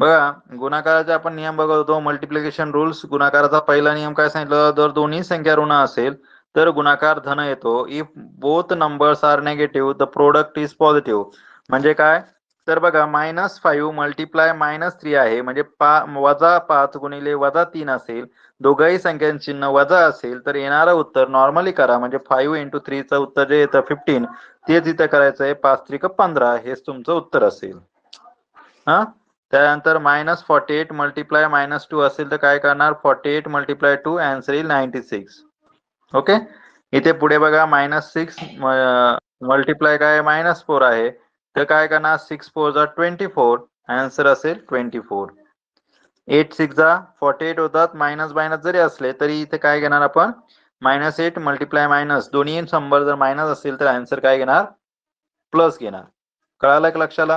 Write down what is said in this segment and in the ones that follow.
बघा गुणाकाराचे आपण नियम बघत होतो, मल्टिप्लिकेशन रूल्स. गुणाकाराचा पहिला नियम काय सांगितलं, जर दोन्ही संख्या ऋण असेल तर गुणाकार धन येतो. If both numbers are negative the product is positive. म्हणजे काय, तर बघा -5 मल्टिप्लाय -3 आहे, म्हणजे -5 गुणिले -3 असेल, दोघाही संख्यांचे चिन्ह वजा असेल तर येणारं उत्तर नॉर्मली करा, म्हणजे 5 × 3 उत्तर जे येतं 15, तेच इथं करायचंय. 5 3 15 हेच तुमचं उत्तर असेल. हा, त्यानंतर -48 मल्टिप्लाय -2 असेल तर काय करणार, 48 मल्टिप्लाय 2 आन्सर येईल 96. ओके. इथे पुढे बघा -6 मल्टिप्लाय काय -4 आहे, तर काय करणार, 6 4 जा 24, आन्सर असेल 24. 8 6 जा 48 होतात. मायनस जरी असले तरी इथे काय घेणार आपण, -8 मल्टिप्लाय मायनस, दोन्ही नंबर जर मायनस असतील तर आन्सर काय घेणार, प्लस घेणार. कळालं का, लक्षात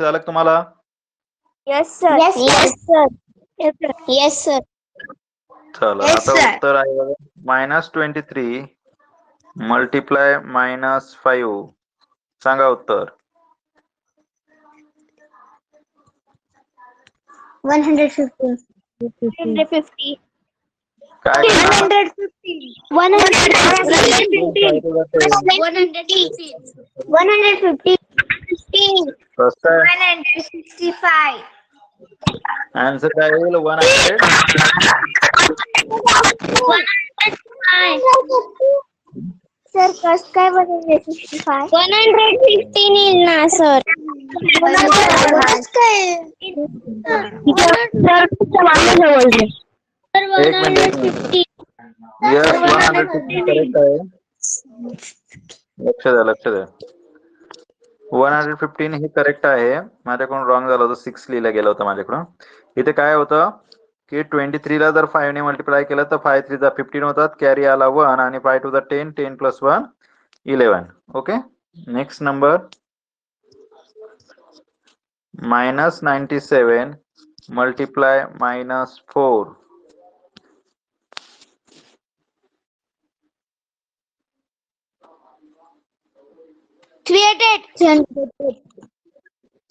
आलं का तुम्हाला? Yes, sir. Yes, sir. Yes, sir. Yes, sir. Yes, sir. चला Yes, आता sir. उत्तर आहे बघा -23 मल्टिप्लाय -5. सांगा उत्तर. 150. 150. काय करणार? 150. 150. 150. कसं आहे? 165. आन्सर काय येईल, 100. सर कस काय 165? 115 येईल ना सर. एक मिनिट. यस, 150 करेक्ट आहे. लक्ष द्या. 115 हे करेक्ट आहे. माझ्याकडून रॉंग झालं होतं, 6 लिहिलं गेलं होतं माझ्याकडून. इथे काय होतं की 23 ला जर 5 ने मल्टिप्लाय केलं तर 5 3 जा 15 होतात, कॅरी आला 1 आणि 5 2 जा 10, 10 + 1 11. Okay. Next number -97 multiply -4.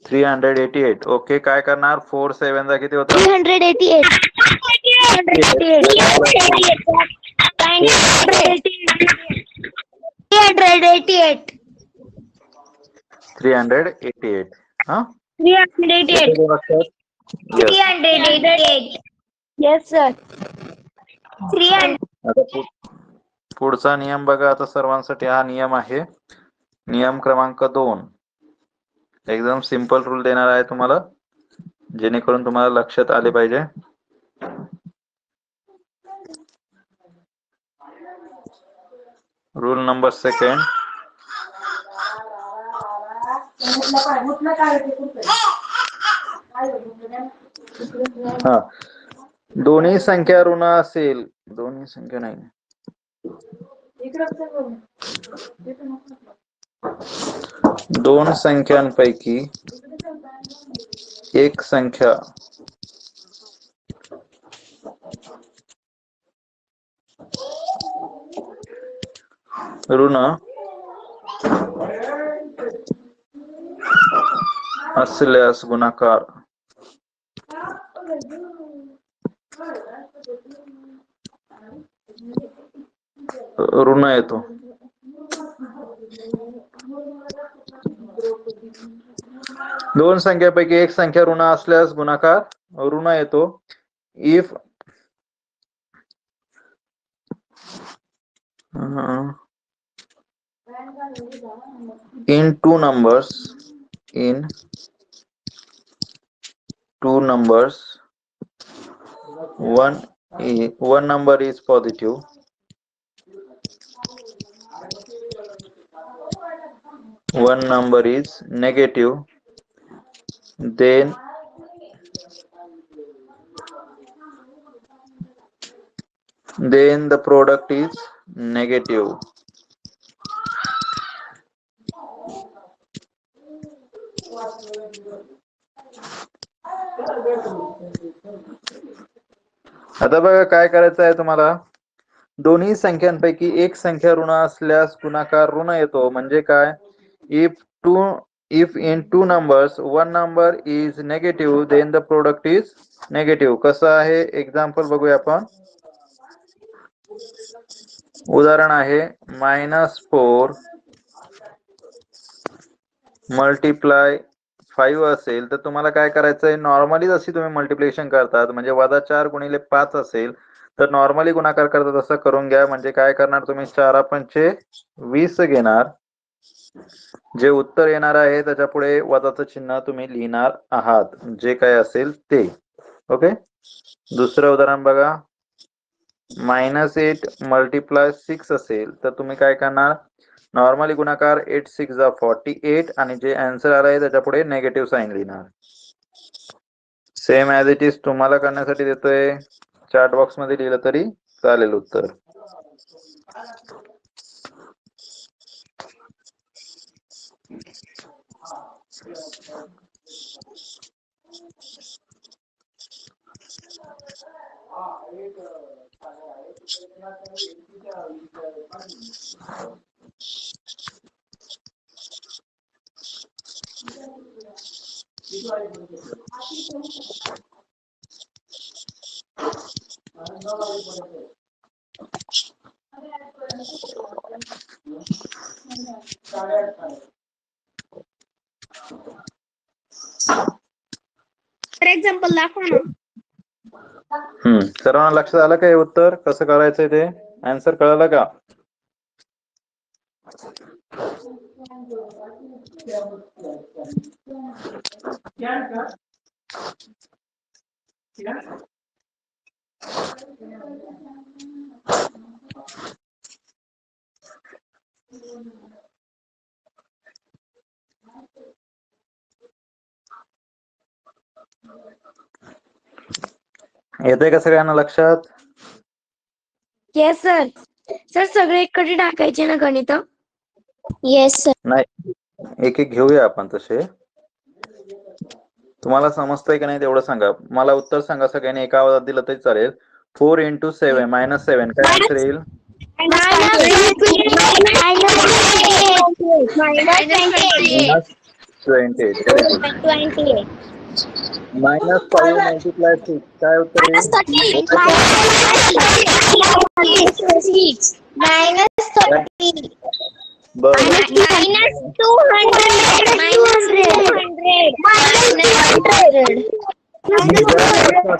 388. Okay. काय करणार, 4 7 जा किती होतं, 388. 388. हा, 388. Yes. 388. Yes, sir. 300. आता पुढचा नियम बघा. आता सर्वांसाठी हा नियम आहे, नियम क्रमांक 2. एकदम सिंपल रूल देणार आहे तुम्हाला, जेणेकरून तुम्हाला लक्षात आले पाहिजे. Rule number 2. हा, दोन्ही संख्या ऋण असेल, दोन्ही संख्या नाही, दोन संख्यांपैकी एक संख्या ऋण असल्यास गुणाकार ऋण येतो. दोन संख्यापैकी एक संख्या ऋण असल्यास गुणाकार ऋण येतो. If in two numbers one number is positive, one number is negative, then the product is negative. आता बघा काय करायचं आहे तुम्हाला, दोन्ही संख्यांपैकी एक संख्या ऋण असल्यास गुणाकार ऋण येतो. म्हणजे काय, if two if in two numbers one number is negative then the product is negative. कसं आहे एक्झाम्पल बघूया आपण. उदाहरण आहे -4 मल्टिप्लाय 5 असेल तर तुम्हाला काय करायचंय, नॉर्मली जशी तुम्ही मल्टिप्लिकेशन करतात म्हणजे -4 गुणिले 5 असेल तर नॉर्मली गुणाकार करतात तसं करून घ्या. म्हणजे काय करणार तुम्ही 4 पंचे 20 घेणार. जे उत्तर येणार आहे त्याच्या पुढे वजाचं चिन्ह तुम्ही लिहिणार आहात, जे काय असेल ते. ओके. दुसरं उदाहरण बघा. -8 मल्टिप्लाय 6 असेल तर तुम्ही काय करणार, नॉर्मली गुणाकार 8 6 जा 48 आणि जे आन्सर आलाय त्याच्या पुढे नेगेटिव्ह साइन लिहिणार. सेम ऍज इट इज तुम्हाला करण्यासाठी देतोय, चॅट बॉक्स मध्ये लिहिलं तरी चालेल उत्तर. फॉर एक्झाम्पल दाखवा ना. सर्वांना लक्षात आलं का हे उत्तर कसं करायचंय ते? आन्सर कळलं का? येतंय का सगळ्यांना लक्षात? Yes sir. सर सगळे इकडे टाकायचे ना गणित? Yes, sir. नाही, एक एक घेऊया आपण तसे. तुम्हाला समजतंय का नाही तेवढं सांगा. मला उत्तर सांगा सगळ्यांनी, एका आवाजात दिलं तरी चालेल. 4 × 7 -7 काय आन्सर येईल? -28. Very good. -5 मल्टिप्लाय 6 काय उत्तर येईल?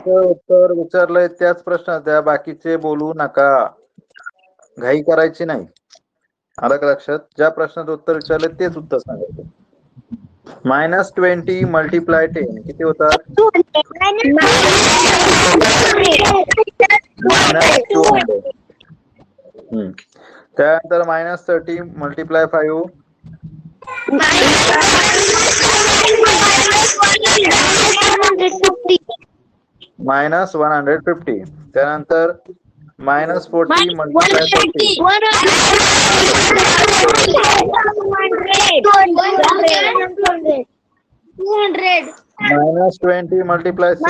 उत्तर विचारलंय त्याच प्रश्न द्या, बाकीचे बोलू नका, घाई करायची नाही. आलं का लक्षात? ज्या प्रश्नाचं उत्तर विचारलं तेच उत्तर सांगायचं. -20 मल्टिप्लाय 10 किती होतात? -200. त्यानंतर -30 मल्टिप्लाय 5 -150. त्यानंतर -40 मल्टिप्लाय 40 -20 मल्टिप्लाय 6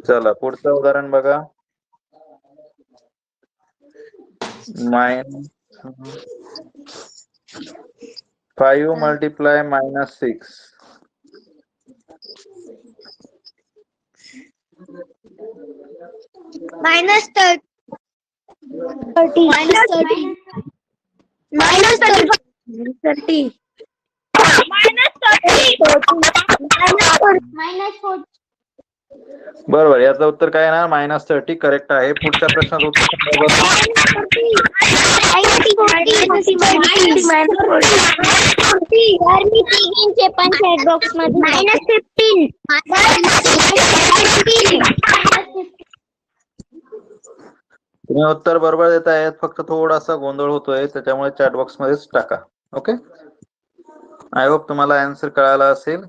चला पुढचं उदाहरण बघा. -5 मल्टिप्लाय -6 बरोबर. याचं उत्तर काय येणार? -30 करेक्ट आहे. पुढच्या प्रश्नाचं उत्तर बॉक्स मध्ये तुम्ही उत्तर बरोबर देत आहेत, फक्त थोडासा गोंधळ होतोय त्याच्यामुळे चॅट बॉक्स मध्येच टाका. ओके. आय होप तुम्हाला आन्सर कळाला असेल.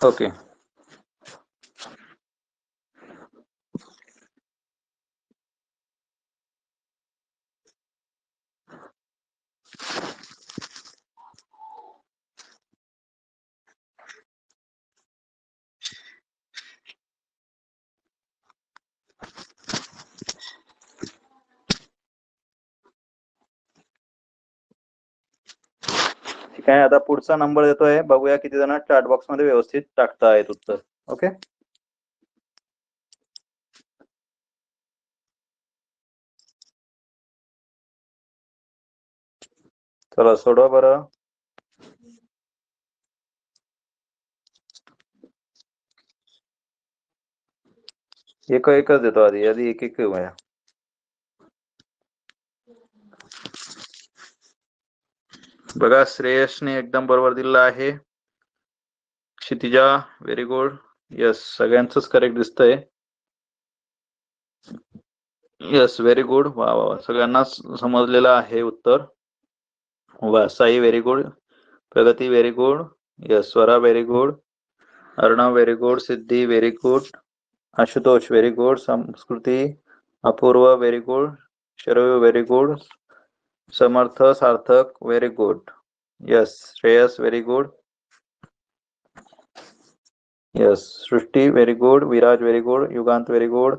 ओके. ठीक आहे, आता पुढचा नंबर देतोय, बघूया किती जण चॅट बॉक्स मध्ये व्यवस्थित टाकतायत उत्तर. ओके. चला सोडवा बरं. एकच देतो आधी एक एक घेऊया. बघा, श्रेयसने एकदम बरोबर दिलेला आहे. Kshitija very good. यस, सगळ्यांचंच करेक्ट दिसतंय. Yes, very good. वा वा, सगळ्यांनाच समजलेलं आहे उत्तर. वा, Sai very good. Pragati very good. Yes, Swara very good. Arnav very good. Siddhi very good. Ashutosh very good. Sanskruti, Apurva very good. Sharayu very good. Samarth, Sarthak very good. Yes, Shreyas very good. Yes, Srushti very good. Viraj very good. Yugant very good.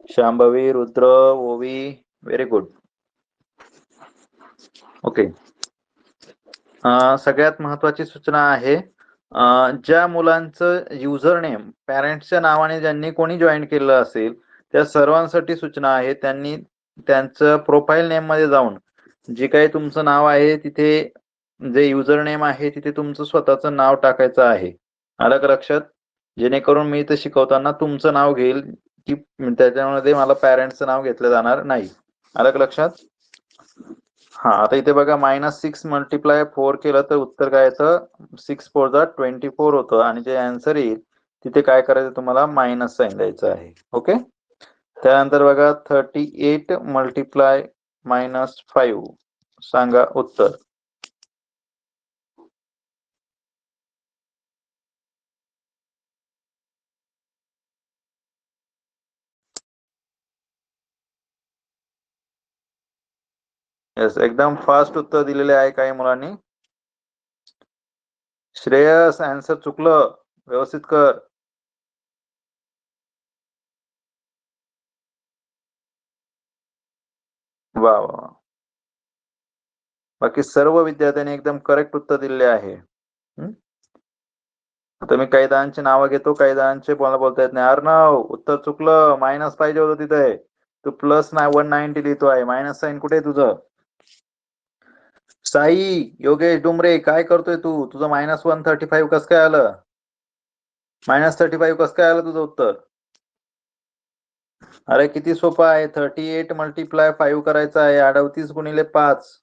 Shambhavi, Rudra, Ovi very good. Okay. सगळ्यात महत्वाची सूचना आहे, ज्या मुलांचं user name पॅरेंट्सच्या नावाने ज्यांनी कोणी join केलं असेल त्या सर्वांसाठी सूचना आहे. त्यांनी त्यांचं प्रोफाईल नेम मध्ये जाऊन जे काही तुमचं नाव आहे तिथे जे युजर नेम आहे तिथे तुमचं स्वतःचं नाव टाकायचं आहे. आलं का लक्षात? जेणेकरून मी इथे शिकवताना तुमचं नाव घेईल की त्याच्यामध्ये मला पॅरेंट्सचं नाव घेतलं जाणार नाही. आलं का लक्षात? हा, आता इथे बघा, -6 × 4 केलं तर उत्तर काय येतं? 6 4 जा 24 होतं आणि जे आन्सर येईल तिथे काय करायचं, तुम्हाला मायनस साइन द्यायचं आहे. ओके. त्यानंतर बघा, 38 × -5 सांगा उत्तर. येस, एकदम फास्ट उत्तर दिलेले आहे काही मुलांनी. श्रेयस, आन्सर चुकलं, व्यवस्थित कर. वा वा, बाकी सर्व विद्यार्थ्यांनी एकदम करेक्ट उत्तर दिलेले आहे. आता मी काही जणांची नावं घेतो, काही जणांचे मला बोलता येत नाही. अर्णव, उत्तर चुकलं, मायनस पाहिजे होतं तिथे. तू +190 लिहितोय, मायनस साइन कुठे आहे तुझं? साई, योगेश डुमरे, काय करतोय तू? तुझं -135 कसं काय आलं? -35 कसं काय आलं तुझं उत्तर? अरे किती सोपं आहे, 38 × 5 करायचं आहे. 38 × 5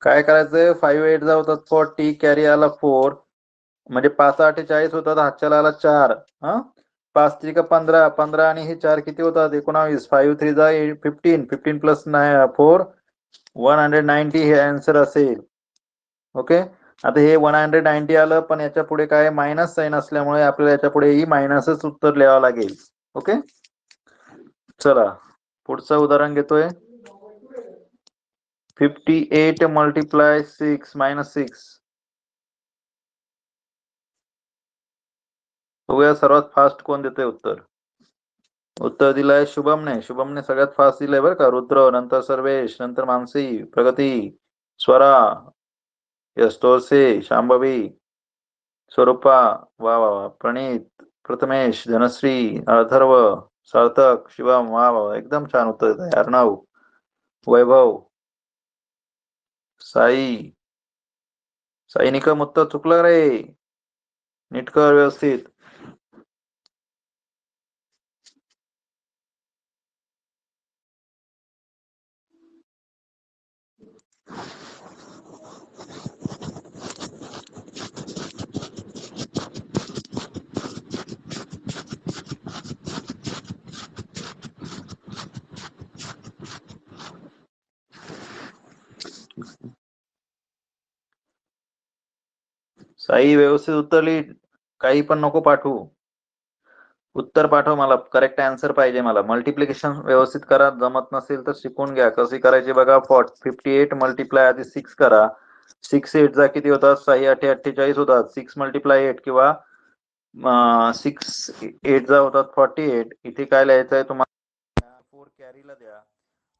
काय करायचंय? 5 8 जा होतात 40, कॅरी आला 4, म्हणजे 5 8 40 होतात, हातच्याला आला 4. 5 3 15, 15 आणि हे 4 किती होतात? 19. 5 3 जा 15, 15 + 4 190 हे आन्सर असेल. ओके. आता हे 190 आलं, पण याच्या पुढे काय मायनस साइन असल्यामुळे आपल्याला याच्या पुढेही मायनसच उत्तर लिहावं लागेल. ओके. चला पुढचं उदाहरण घेतोय. 58 × 6 -6. बघूया सर्वात फास्ट कोण देतोय उत्तर. उत्तर दिलंय शुभमने. शुभमने सगळ्यात फास्ट दिलंय बरं का. रुद्र, नंतर सर्वेश, नंतर मानसी, प्रगती, स्वरा, यस्तोरसे, शांभवी, स्वरूपा, वा वा वा, प्रणित, प्रथमेश, धनश्री, अथर्व, सार्थक, शिवम, वा वा, एकदम छान उत्तर देत आहे. अर्णव, वैभव, साई. साई निकम, उत्तर चुकलं रे, नीट कर व्यवस्थित. साई व्यवस्थित उत्तर लिही, काही पण नको पाठवू. उत्तर पाठव, मला करेक्ट आन्सर पाहिजे. मला मल्टिप्लिकेशन व्यवस्थित करा, जमत नसेल तर शिकून घ्या कशी करायची बघा. 58 मल्टिप्लाय आधी 6 करा. 6 8 जा किती होतात? 6 8 48 होतात. 6 मल्टिप्लाय 8 किंवा 6 8 जा होतात 48. इथे काय लिहायचं आहे तुम्हाला? 4 कॅरीला द्या.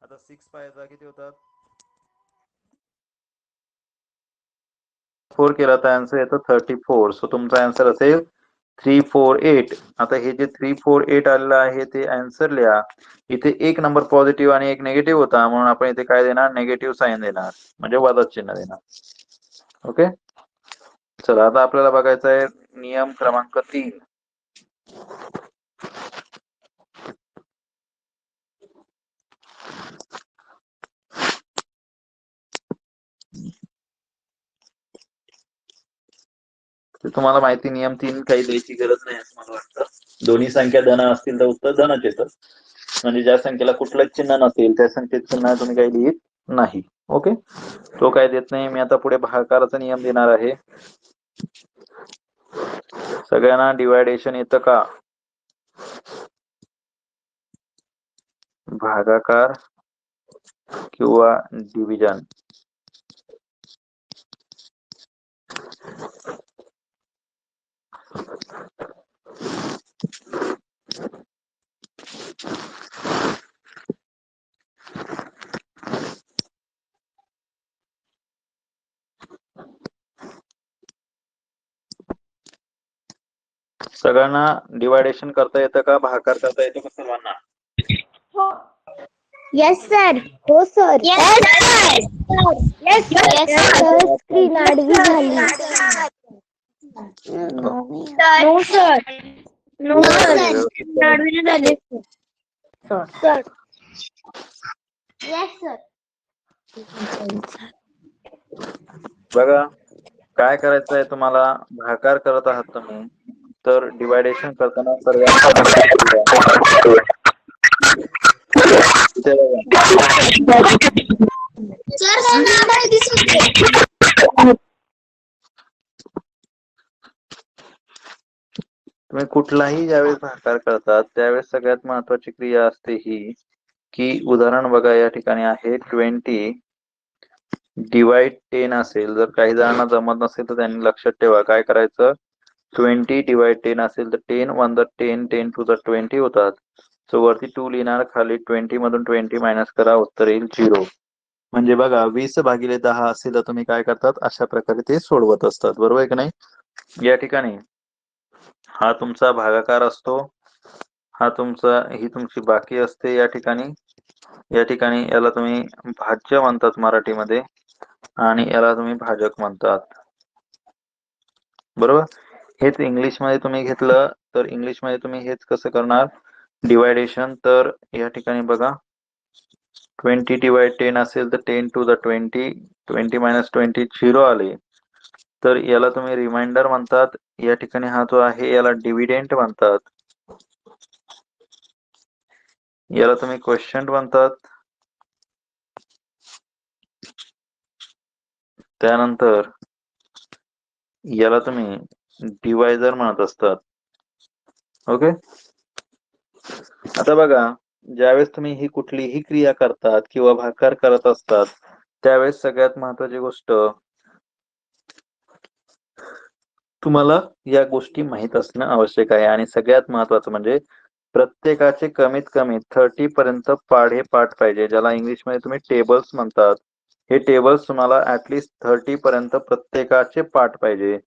आता 6 5 जा किती होतात? 4 केला तर आन्सर येतो 34. सो तुमचा आन्सर असेल 348. आता हे जे 348 आलेलं आहे ते आन्सर लिहा. इथे एक नंबर पॉझिटिव्ह आणि एक निगेटिव्ह होता, म्हणून आपण इथे काय देणार? निगेटिव्ह साईन देणार, म्हणजे वजा चिन्ह देणार. ओके, चला आता आपल्याला बघायचं आहे नियम क्रमांक 3. तुम्हाला माहिती, नियम 3 काही द्यायची गरज नाही असं मला वाटतं. दोन्ही संख्या धन असतील तर उत्तर धनच येतं. म्हणजे ज्या संख्येला कुठलंच चिन्ह नसेल त्या संख्येत चिन्ह तुम्ही काही लिहित नाही. ओके, तो काय देत नाही. मी आता पुढे भागाकाराचा नियम देणार आहे. सगळ्यांना डिवायडेशन येतं का? भागाकार किंवा डिव्हिजन. सगळ्यांना डिवायडेशन करता येतं का? भागाकार करता येतो का सर्वांना? Yes sir. हो सर. Yes sir. स्क्रीन आडवी झाली. No sir. No sir. आडवी झाले सर. Yes sir. बघा, काय करायचं आहे तुम्हाला? भागाकार करत आहात तुम्ही, तर डिवायडेशन करताना तुम्ही कुठलाही ज्यावेळेस भागाकार करतात त्यावेळेस सगळ्यात महत्वाची क्रिया असते ही, की उदाहरण बघा या ठिकाणी आहे 20 डिवाइड 10 असेल. जर काही जणांना जमत नसेल तर त्यांनी लक्षात ठेवा काय करायचं. 20 डिवाइड 10 असेल तर 10 1 द 10 10 टू द 20 होतात. सो वरती 2 लिहिणार, खाली 20 मधून 20 मायनस करा, उत्तर येईल 0. म्हणजे बघा 20/10 असेल तर तुम्ही काय करतात? अशा प्रकारे ते सोडवत असतात, बरोबर आहे की नाही? या ठिकाणी हा तुमचा भागाकार असतो, हा तुमचा ही तुमची बाकी असते. या ठिकाणी याला तुम्ही भाज्य म्हणतात मराठीमध्ये, आणि याला तुम्ही भाजक म्हणतात, बरोबर? हेच इंग्लिश मध्ये तुम्ही घेतलं तर इंग्लिश मध्ये तुम्ही हेच कसं करणार डिवायडेशन. तर या ठिकाणी बघा 20 डिवाइड 10 असेल तर 10 टू द 20, 20 मायनस 20 0 आले, तर याला तुम्ही रिमाइंडर म्हणतात. या ठिकाणी हा जो आहे याला डिव्हिडेंट म्हणतात, याला तुम्ही क्वेश्चन म्हणतात. त्यानंतर याला तुम्ही डिवायझर म्हणत असतात. ओके, आता बघा ज्यावेळेस तुम्ही ही कुठलीही क्रिया करतात किंवा भागाकार करत असतात त्यावेळेस सगळ्यात महत्वाची गोष्ट तुम्हाला या गोष्टी माहित असणं आवश्यक आहे. आणि सगळ्यात महत्वाचं म्हणजे प्रत्येकाचे कमीत कमी 30 पर्यंत पाढे पाठ पाहिजे, ज्याला इंग्लिश मध्ये तुम्ही टेबल्स म्हणतात. हे टेबल्स तुम्हाला ऍटलिस्ट 30 पर्यंत प्रत्येकाचे पाठ पाहिजे.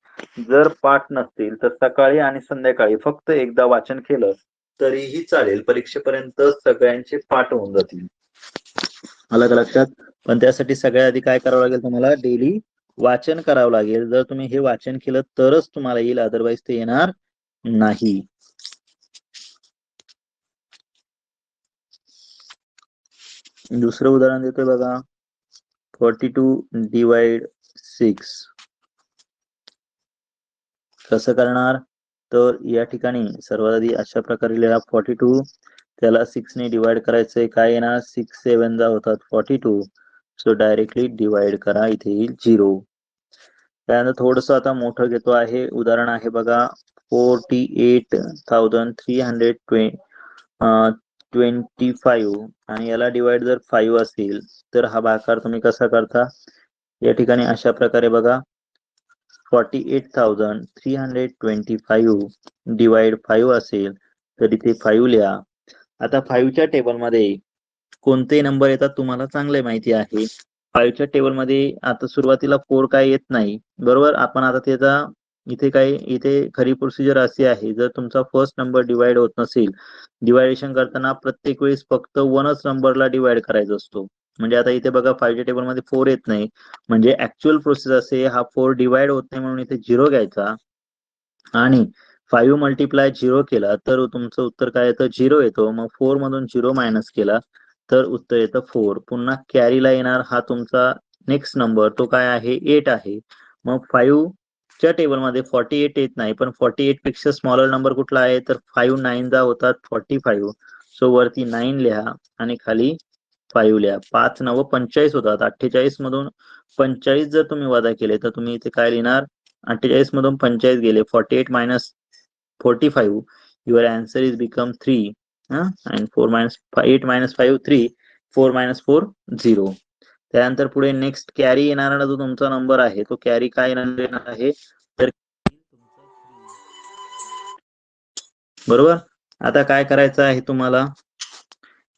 जर पाठ नसतील तर सकाळी आणि संध्याकाळी फक्त एकदा वाचन केलं तरीही चालेल, परीक्षेपर्यंत सगळ्यांचे पाठ होऊन जातील. आलं का लक्षात? पण त्यासाठी सगळ्यात आधी काय करावं लागेल? तुम्हाला डेली वाचन करावं लागेल. जर तुम्ही हे वाचन केलं तरच तुम्हाला येईल, अदरवाईज ते येणार नाही. दुसरं उदाहरण देतोय बघा, 42 डिवाइड 6. कसं करणार? तर या ठिकाणी सर्वात आधी अशा प्रकारे लिहा 42, त्याला 6 ने डिवाइड करायचंय. काय येणार? 6 7 जा होतात 42. सो डायरेक्टली डिवाइड करा, इथे येईल 0. त्यानंतर थोडस आता मोठं घेतो आहे, उदाहरण आहे बघा 48,325 आणि याला डिवाइड जर 5 असेल तर हा भागाकार तुम्ही कसा करता? या ठिकाणी अशा प्रकारे बघा 48,325 डिवाइड 5 असेल तर इथे 5 लिहा. आता 5 च्या टेबलमध्ये कोणते नंबर येतात तुम्हाला चांगले माहिती आहे. 5 च्या टेबलमध्ये आता सुरुवातीला 4 काय येत नाही, बरोबर. आपण आता त्याचा इथे खरी प्रोसिजर अशी आहे, जर तुमचा फर्स्ट नंबर डिवाइड होत नसेल, डिवायडेशन करताना प्रत्येक वेळेस फक्त 1च नंबरला डिवाइड करायचा असतो. म्हणजे आता इथे बघा 5 च्या टेबलमध्ये 4 येत नाही, म्हणजे ऍक्च्युअल प्रोसेस असे हा 4 डिवाइड होत नाही म्हणून इथे 0 घ्यायचा आणि 5 मल्टिप्लाय 0 केला तर तुमचं उत्तर काय येतं? 0 येतो. मग 4 मधून 0 मायनस केला तर उत्तर येतं 4. पुन्हा कॅरीला येणार हा तुमचा नेक्स्ट नंबर, तो काय आहे? 8 आहे. मग 5 च्या टेबलमध्ये 48 येत नाही, पण 48 पेक्षा स्मॉलर नंबर कुठला आहे? तर 5 9 जा होतात 45. सो वरती 9 लिहा आणि खाली 5 लिहा. 5 9 45 होतात. 48 मधून 45 जर तुम्ही वजा केले तर तुम्ही इथे काय लिहिणार? 48 मधून 45 गेले, 48 minus 45, your answer is become 3. and 4 minus 8 minus 5 3, 4 minus 4 0. त्यानंतर पुढे नेक्स्ट कॅरी येणारा जो तुमचा नंबर आहे तो कॅरी काय येणार आहे? तर बरोबर. आता काय करायचं आहे तुम्हाला?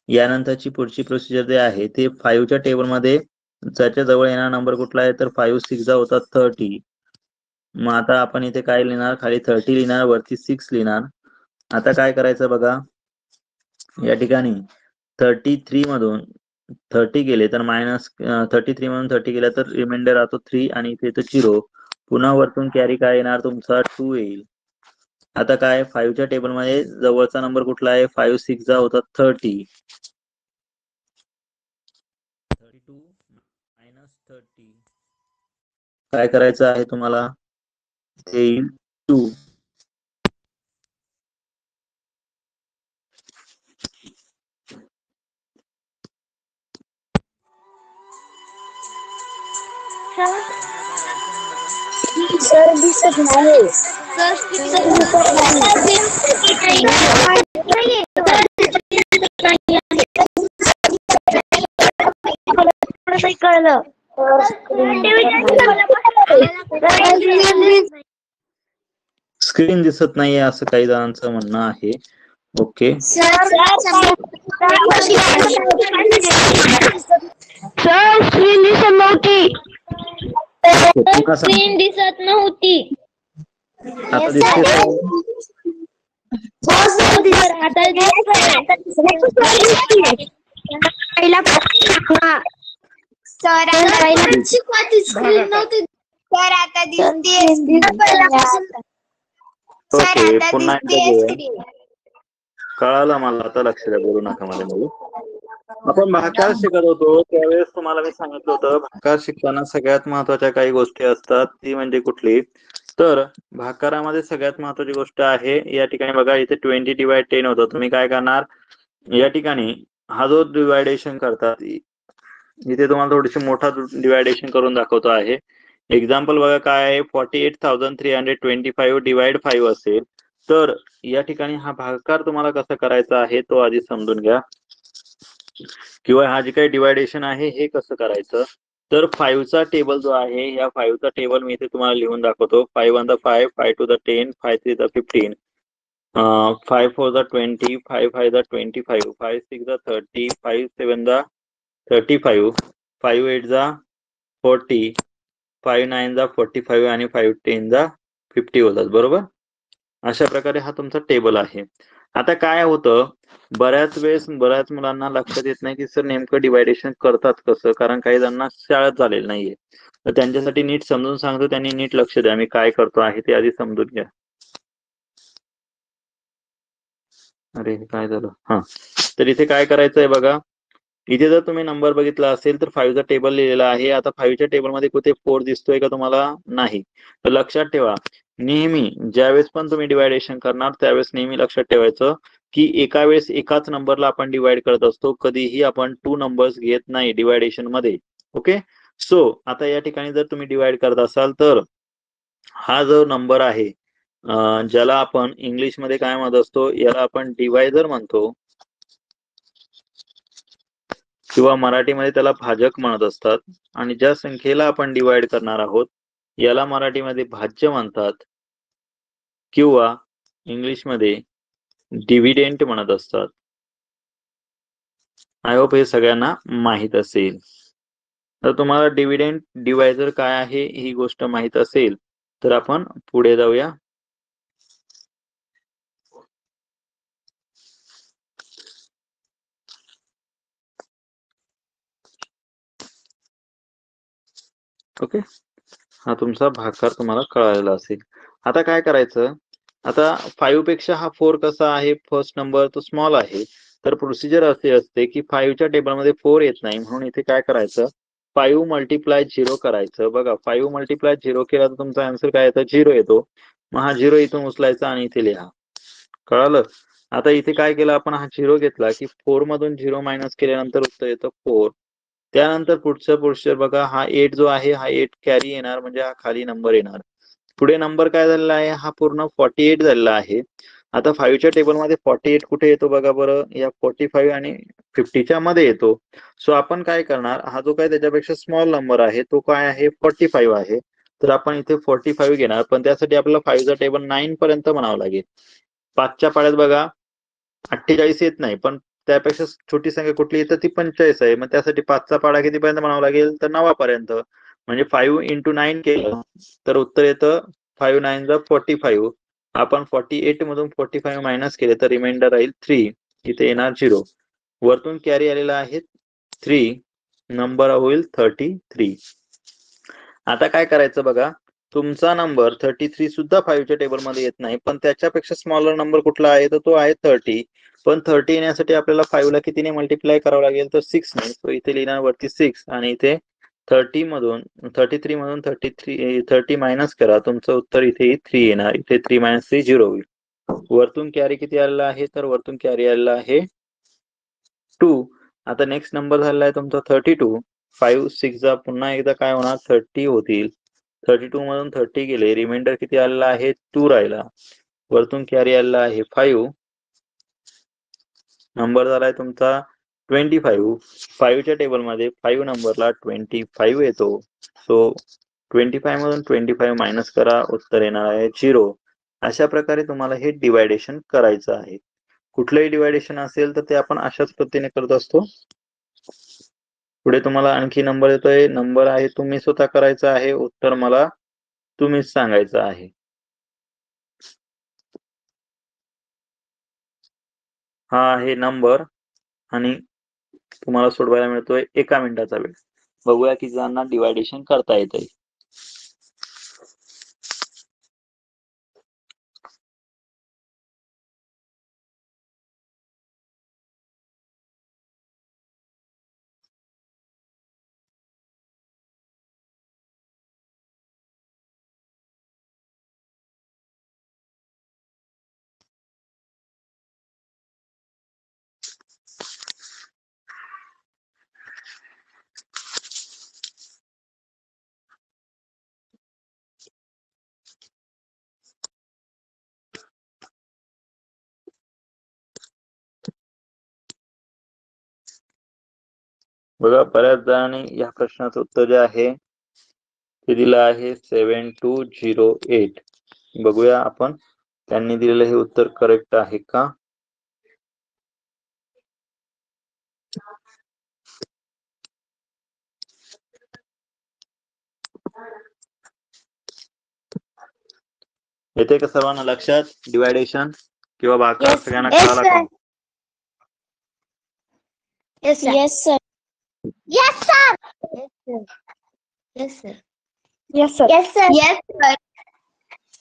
यानंतरची पुढची प्रोसिजर जे आहे ते 5 च्या टेबलमध्ये ज्याच्या जवळ येणारा नंबर कुठला आहे? तर 5 6 जा होतात 30. मग आता आपण इथे काय लिहिणार? खाली 30 लिहिणार, वरती 6 लिहिणार. आता काय करायचं बघा, या ठिकाणी 33 मधून 30 गेले तर मायनस 33 मधून 30 गेला तर रिमाइंडर राहतो 3 आणि इथे येतो 0. पुन्हा वरतून कॅरी काय येणार? तुमचा 2 येईल. आता काय 5 च्या टेबलमध्ये जवळचा नंबर कुठला आहे? 5 6 जा होतात 30. 32 मायनस 30 काय करायचं आहे तुम्हाला? ते येईल 2. सर दिसत नाही. कळलं. स्क्रीन दिसत नाहीये असं काही जणांचं म्हणणं आहे. ओके. सर स्क्रीन दिसत नव्हती. स्क्रीन दिसत नव्हती. आता दिसते का? आता सर शिकवायची स्क्रीन नव्हती. सर आता दिसते. ओके, पुन्हा एकदा घेऊया. कळालं मला, आता लक्ष द्या, बोलू नका मध्ये बोलू. आपण भाकार शिकत होतो त्यावेळेस तुम्हाला मी सांगितलं होतं भाकार शिकताना सगळ्यात महत्वाच्या काही गोष्टी असतात, ती म्हणजे कुठली? तर भाकारामध्ये सगळ्यात महत्वाची गोष्ट आहे, या ठिकाणी बघा इथे 20 डिवाइड 10 होतं. तुम्ही काय करणार? या ठिकाणी हा जो डिवायडेशन करतात, इथे तुम्हाला थोडीशी मोठा डिवायडेशन करून दाखवतो आहे. एक्झाम्पल बघा काय आहे? 48,325 डिवाइड 5 असेल तर या ठिकाणी हा भागाकार तुम्हाला कसा करायचा आहे तो आधी समजून घ्या, किंवा हा जे काही डिवायडेशन आहे हे कसं करायचं. तर 5 चा टेबल जो आहे, या 5 चा टेबल मी इथे तुम्हाला लिहून दाखवतो. 5 1 the 5, 5 2 the 10, 5 3 the 15, 5 4 the 20, 5 5 the 25, 5 6 the 30, 5 7 the 35, 5 8 the 40, 5 9 the 45 आणि 5 10 द 50 होतात. बरोबर. अशा प्रकारे हा तुमचा टेबल आहे. आता काय होतं, बऱ्याच वेळेस बऱ्याच मुलांना लक्षात येत नाही की सर नेमकं डिवायडेशन करतात कसं, कारण काही जणांना शाळेत झालेलं नाहीये. तर त्यांच्यासाठी नीट समजून सांगतो, त्यांनी नीट लक्ष द्या. मी काय करतो आहे ते आधी समजून घ्या. अरे काय झालं? हा, तर इथे काय करायचं आहे बघा, इथे जर तुम्ही नंबर बघितला असेल तर 5 चा टेबल लिहिलेला आहे. आता 5 च्या टेबलमध्ये कुठे 4 दिसतोय का तुम्हाला? नाही. तर लक्षात ठेवा, नेहमी ज्यावेळेस पण तुम्ही डिवायडेशन करणार त्यावेळेस नेहमी लक्षात ठेवायचं की एका वेळेस एकाच नंबरला आपण डिवाइड करत असतो, कधीही आपण 2 नंबर्स घेत नाही डिवायडेशन मध्ये. ओके. सो आता या ठिकाणी जर तुम्ही डिवाइड करत असाल तर हा जो नंबर आहे ज्याला आपण इंग्लिश मध्ये काय म्हणत असतो, याला आपण डिवायझर म्हणतो किंवा मराठीमध्ये त्याला भाजक म्हणत असतात. आणि ज्या संख्येला आपण डिवाइड करणार आहोत याला मराठीमध्ये भाज्य म्हणतात किंवा इंग्लिशमध्ये डिव्हिडेंट म्हणत असतात. आय होप हे सगळ्यांना माहित असेल. तर तुम्हाला डिव्हिडेंट डिवायझर काय आहे ही गोष्ट माहित असेल तर आपण पुढे जाऊया. ओके, हा तुमचा भागाकार तुम्हाला कळालेला असेल. आता काय करायचं, आता 5 पेक्षा हा 4 कसा आहे, फर्स्ट नंबर तो स्मॉल आहे. तर प्रोसिजर असे असते की 5 च्या टेबलमध्ये 4 येत नाही, म्हणून इथे काय करायचं, 5 मल्टिप्लाय 0 करायचं. बघा 5 मल्टिप्लाय 0 केला तर तुमचा आन्सर काय येतो, 0 येतो. मग हा 0 इथून उचलायचा आणि इथे लिहा. कळालं? आता इथे काय केलं आपण, हा 0 घेतला की 4 मधून 0 मायनस केल्यानंतर उत्तर येतं 4. त्यानंतर पुढचं प्रोसिजर बघा, हा 8 जो आहे हा 8 कॅरी येणार, म्हणजे हा खाली नंबर येणार. पुढे नंबर काय झालेला आहे, हा पूर्ण 48 झालेला आहे. आता 5 च्या टेबलमध्ये 48 कुठे येतो बघा बरं, या 45 आणि 50 च्या मध्ये येतो. सो आपण काय करणार, हा जो काय त्याच्यापेक्षा स्मॉल नंबर आहे तो काय आहे, 45 आहे. तर आपण इथे 45 घेणार, पण त्यासाठी आपल्याला 5 चा टेबल 9 पर्यंत म्हणावं लागेल. 5च्या पाड्यात बघा 48 येत नाही, पण त्यापेक्षा छोटी संख्या कुठली येतं, ती 45 आहे. मग त्यासाठी 5चा पाडा कितीपर्यंत म्हणावा लागेल, तर 9 पर्यंत. म्हणजे 5 into 9 केलं तर उत्तर येतं 5 9 जा 45. आपण 48 मधून 45 मायनस केले तर रिमाइंडर राहील 3. इथे येणार 0. वरतून कॅरी आलेला आहे 3, नंबर होईल 33. आता काय करायचं बघा, तुमचा नंबर 33 सुद्धा 5 च्या टेबलमध्ये येत नाही, पण त्याच्यापेक्षा स्मॉलर नंबर कुठला आहे, तर तो आहे 30. पण 30 येण्यासाठी आपल्याला 5 ला कितीने मल्टिप्लाय करावं लागेल, तर 6 ने. तो इथे लिहिणार वरती 6 आणि इथे 33 मधून 30 मायनस करा, तुमचं उत्तर इथे 3 येणार. इथे 3 मायनस 3 0 होईल. वरतून कॅरी किती आलेला आहे, तर वरतून कॅरी आलेला आहे 2. आता नेक्स्ट नंबर झालेला आहे तुमचा 32. 5 6 जा पुन्हा एकदा काय होणार, 30 होतील. 32 मधून 30 गेले, रिमाइंडर किती आलेला आहे, 2 राहिला. वरतून कॅरी आलेला आहे 5. नंबर झालाय तुमचा 25. 5 च्या टेबलमध्ये 5 नंबरला 25 येतो. सो 25 मधून 25 मायनस करा, उत्तर येणार आहे 0. अशा प्रकारे तुम्हाला हे डिवायडेशन करायचं आहे. कुठलंही डिवायडेशन असेल तर ते आपण अशाच पद्धतीने करत असतो. पुढे तुम्हाला आणखी नंबर येतोय, नंबर आहे तुम्ही स्वतः करायचा आहे, उत्तर मला तुम्हीच सांगायचं आहे. हा आहे नंबर आणि तुम्हाला सोडवायला मिळतोय 1 मिनिटाचा वेळ. बघूया की जणांना डिवायडेशन करता येतंय. बघा बऱ्याच जणांनी या प्रश्नाचं उत्तर जे आहे ते दिलं आहे 7208. बघूया आपण त्यांनी दिलेलं हे उत्तर करेक्ट आहे का. येते का सर्वांना लक्षात डिवायडेशन किंवा भागाकार Yes. सगळ्यांना Yes, कळाला का? sir. Yes, sir. Yes, sir. Yes, sir. Yes, sir. Yes, sir. Yes, sir. Yes, sir.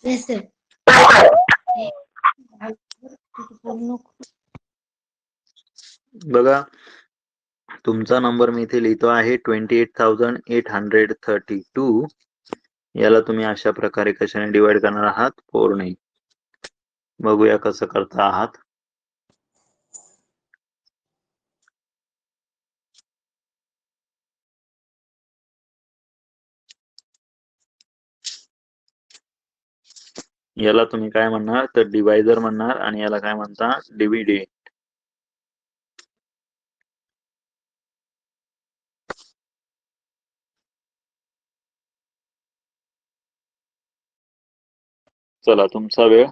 Yes, sir. बघा तुमचा नंबर मी इथे लिहितो आहे 28,832. याला तुम्ही अशा प्रकारे कशाने डिवाइड करणार आहात, 4 ने. बघूया कसं करता आहात. याला तुम्ही काय म्हणणार तर डिवायझर म्हणणार आणि याला काय म्हणता डिव्हिडेंड. चला तुमचा वेळ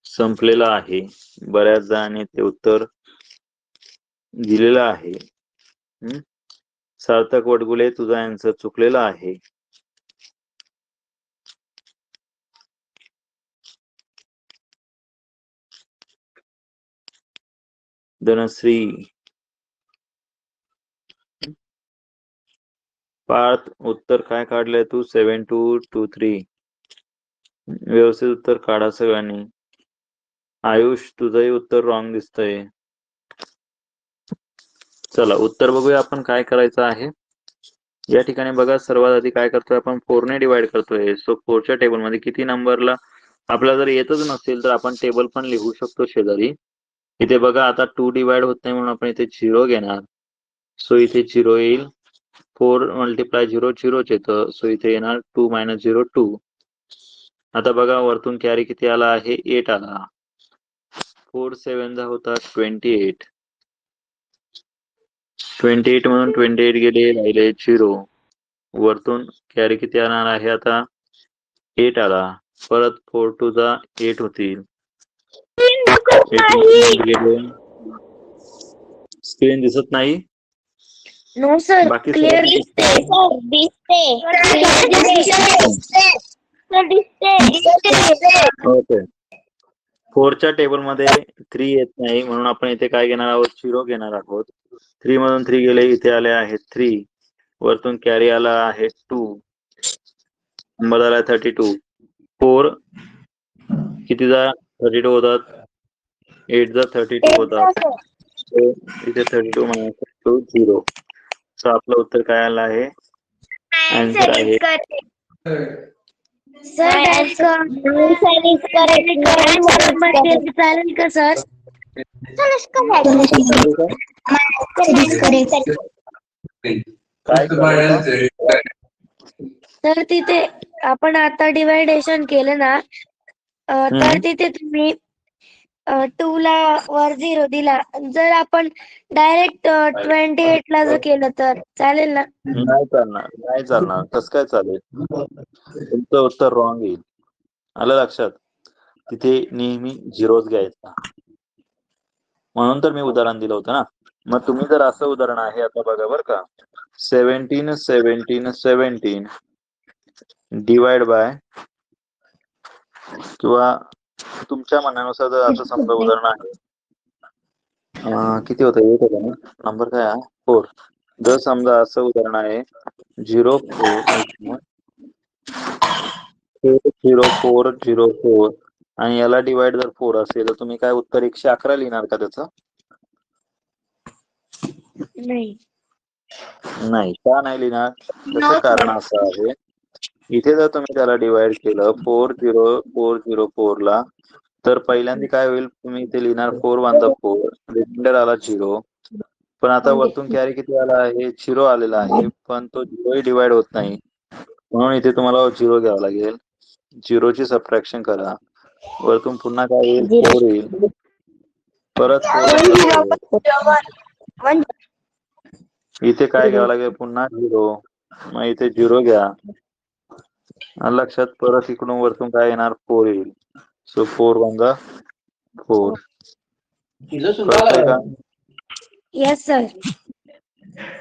संपलेला आहे. बऱ्याच जणांनी ते उत्तर दिलेलं आहे. सार्थक वडगुले तुझा आन्सर चुकलेला आहे. धनश्री, पार्थ उत्तर काय काढलंय तू 7223. व्यवस्थित उत्तर काढा सगळ्यांनी. आयुष तुझंही उत्तर रॉंग दिसतंय. चला उत्तर बघूया आपण काय करायचं आहे. या ठिकाणी बघा सर्वात आधी काय करतोय आपण 4 ने डिवाइड करतोय. सो 4च्या टेबल मध्ये किती नंबरला आपल्याला जर येतच नसेल तर आपण टेबल पण लिहू शकतो शेजारी. इथे बघा आता 2 डिवाइड होत नाही म्हणून आपण इथे 0 घेणार. सो इथे 0 येईल. 4 मल्टिप्लाय 0 0च येतं. सो इथे येणार 2 - 0 2. आता बघा वरतून कॅरी किती आला आहे 8 आला. 4 7 होता 28. 28 म्हणून 28 गेले राहिले 0. वरतून कॅरी किती येणार आहे आता 8 आला. परत 4 2 8 होतील. स्क्रीन दिसत नाही. नो सर बाकी क्लिअर सर्व दिसते. ओके. 4च्या टेबल मध्ये 3 येत नाही म्हणून आपण इथे काय घेणार आहोत 0 घेणार आहोत. 3 मधून 3 गेले इथे आले आहे 3. वरतून कॅरी आला आहे 2. नंबर आला 32. 4 कितीदा 32 होतात 8 जा 32 होतात. इथे 32 -2 0. सो आपलं उत्तर काय आलं आहे आन्सर आहे सर चालेल का सर? काय तर तिथे आपण आता डिवायडेशन केलं ना तर तिथे तुम्ही 2 ला वर 0 दिला. जर आपण डायरेक्ट 28 ला जर केलं तर चालेल ना? नाही चालणार कसं काय चालेल. तुमचं उत्तर रॉंग येईल. आलं लक्षात. तिथे नेहमी 0च घ्यायचा. म्हणून तर मी उदाहरण दिलं होतं ना. मग तुम्ही जर असं उदाहरण आहे आता बघा बरं का 17 17 17 डिवाइड बाय किंवा तुमच्या म्हणण्यानुसार जर असं समजा उदाहरण आहे किती होतं 8 होतं ना नंबर काय 4. जर समजा असं उदाहरण आहे 0 4 0 4 आणि याला डिवाइड जर 4 असेल तर तुम्ही काय उत्तर 111 लिहिणार का त्याचं? नाही का नाही लिहिणार त्याचं कारण असं आहे इथे जर तुम्ही त्याला डिवाइड केलं 4 0 4 0 4 ला तर पहिल्यांदा काय होईल तुम्ही इथे लिहिणार 4 1 4 रिमाइंडर आला 0. पण आता वरतून कॅरी किती आला आहे 0 आलेला आहे पण तो 0 डिवाइड होत नाही म्हणून इथे तुम्हाला 0 घ्यावा लागेल. 0ची सबट्रॅक्शन करा. वरतून पुन्हा काय येईल 4 येईल. परत 4 इथे काय घ्यावं लागेल पुन्हा 0. मग इथे 0 घ्या. लक्षात परत इकडून वरतून काय येणार 4 येईल. सो 4 1 4. कळतंय का? Yes sir.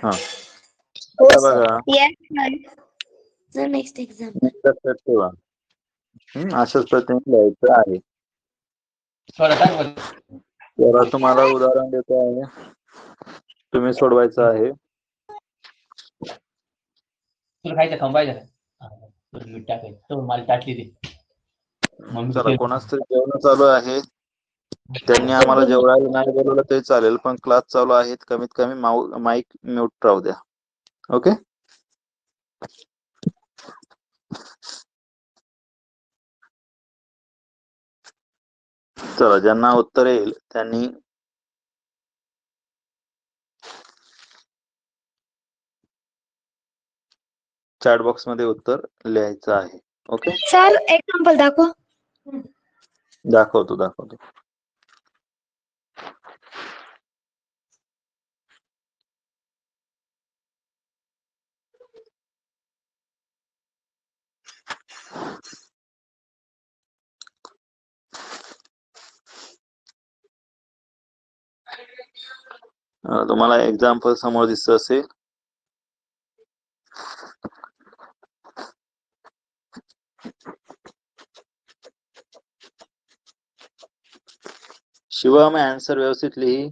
हा आता बघा सर नेक्स्ट एक्झाम्पल लक्षात ठेवा. अशाच पद्धतीने लिहायचं आहे. तर तुम्हाला उदाहरण देतो आहे तुम्ही सोडवायचं आहे. चला कोणाच तरी जेवण चालू आहे त्यांनी आम्हाला जेवायला नाही बोलवलं तरी चालेल पण क्लास चालू आहे कमीत कमी माईक म्यूट राहू द्या. ओके चला ज्यांना उत्तर येईल त्यांनी चॅट बॉक्स मध्ये उत्तर लिहायचं आहे. ओके, सर एक्झाम्पल दाखव. दाखवतो. तुम्हाला एक्झाम्पल समोर दिसत असेल. शिवम आन्सर व्यवस्थित लिही.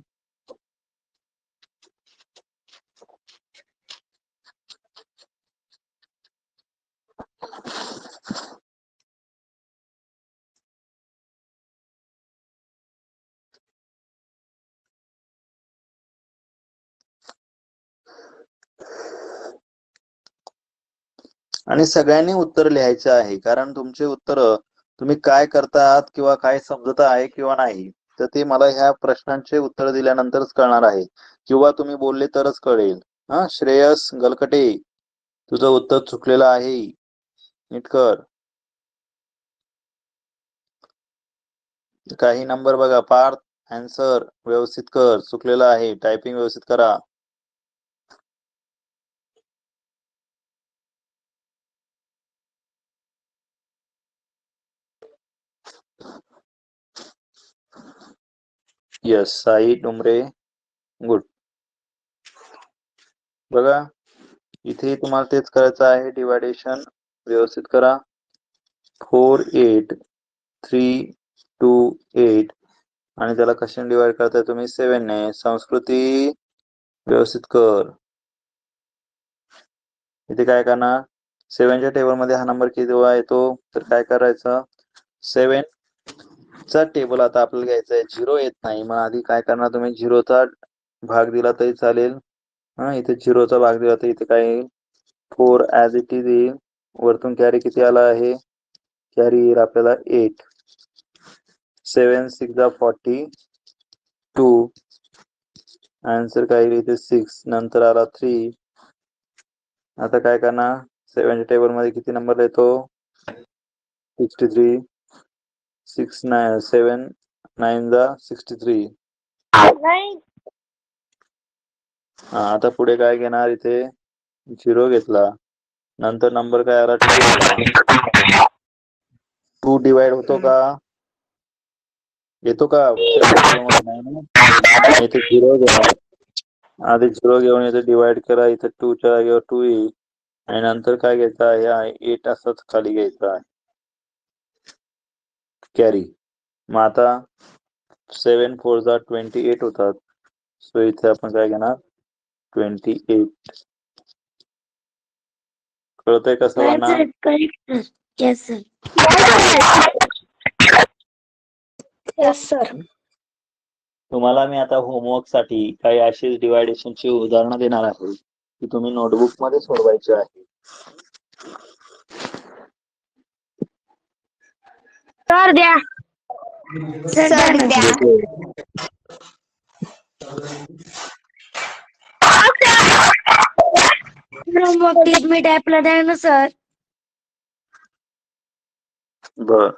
आणि सगळ्यांनी उत्तर लिहायचं आहे, कारण तुमचे उत्तर तुम्ही काय करतात किंवा काय समजत आहे किंवा नाही, तर ते मला ह्या प्रश्नांचे उत्तर दिल्यानंतरच कळणार आहे, किंवा तुम्ही बोलले तरच कळेल. हा, श्रेयस गलकटे, तुझं उत्तर चुकलेलं आहे, नीट कर. काही नंबर बघा. पार्थ आन्सर व्यवस्थित कर, चुकलेलं आहे, टायपिंग व्यवस्थित करा. Yes, Sai Dumre, good. बघा, इथे तुम्हाला तेच करायचं आहे. डिवायडेशन व्यवस्थित करा. 4, 8, 3, 2, 8 आणि त्याला कशाने डिवाइड करताय तुम्ही? 7 ने. संस्कृती व्यवस्थित कर. इथे काय करणार? 7च्या टेबल मध्ये हा नंबर किती येतो? तर काय करायचं? 7 चा टेबल आता आपल्याला घ्यायचा आहे. 0 येत नाही, मग आधी काय करणार तुम्ही? 0चा भाग दिला तरी चालेल. हा, इथे 0चा भाग दिला तर इथे काय येईल? 4 ऍज इट इज येईल. वरतून कॅरी किती आला आहे? कॅरी येईल आपल्याला 8. 7 6 42. आन्सर काय येईल इथे? 6. नंतर आला 3. आता काय करणार? 7च्या टेबल मध्ये किती नंबर येतो? 63. 6 9 7 9 63. आता पुढे काय घेणार? इथे 0 घेतला, नंतर नंबर काय आला? 2 डिवाइड होतो का? येतो का? इथे 0 घेणार, आधी 0 घेऊन इथे डिवाइड करा. इथे 2च्या जागेवर 2 येईल आणि नंतर काय घ्यायचं आहे? 8 असंच खाली घ्यायचं आहे, कॅरी. मग आता 7 4 28 होतात. सो इथे आपण काय घेणार? 28. कळतंय का सर्वांना? Yes sir. तुम्हाला मी आता होमवर्क साठी काही अशीच डिवायडेशनची उदाहरणं देणार आहे, की तुम्ही नोटबुक मध्ये सोडवायची आहे. सर द्या. सर द्या. मग मी टॅपला द्या ना सर. बर.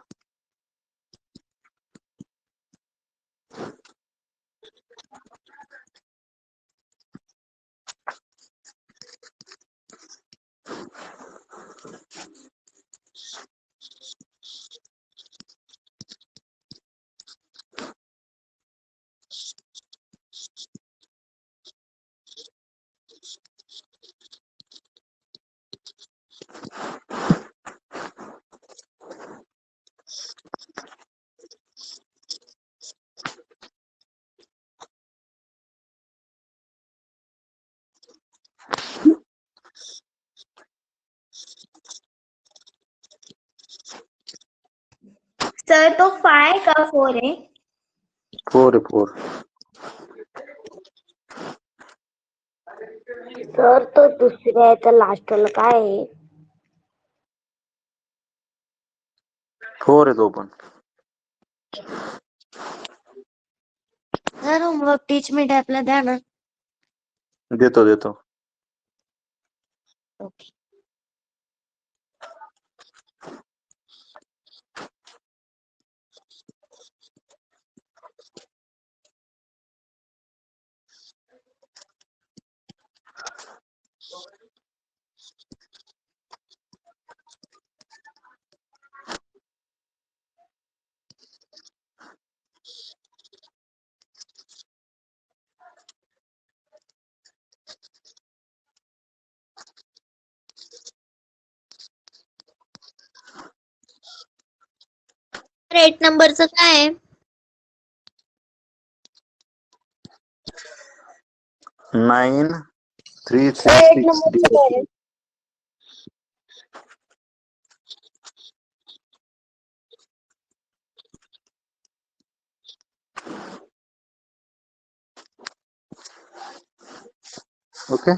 सर तो 5 का 4 है? 4 आहे, 4. सर तो दुसऱ्या आहे तर लास्टला काय आहे? 4 आहे तो पण. सर होमवर्क टीच मी टॅपला द्या ना. देतो. ओके. 8 नंबरचं काय आहे? 9 3 सर 3 8 6 नंबरचं काय आहे? ओके,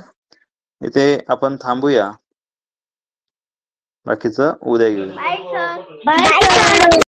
इथे आपण थांबूया, बाकीचं उद्या घेऊया. Bye sir. Bye sir.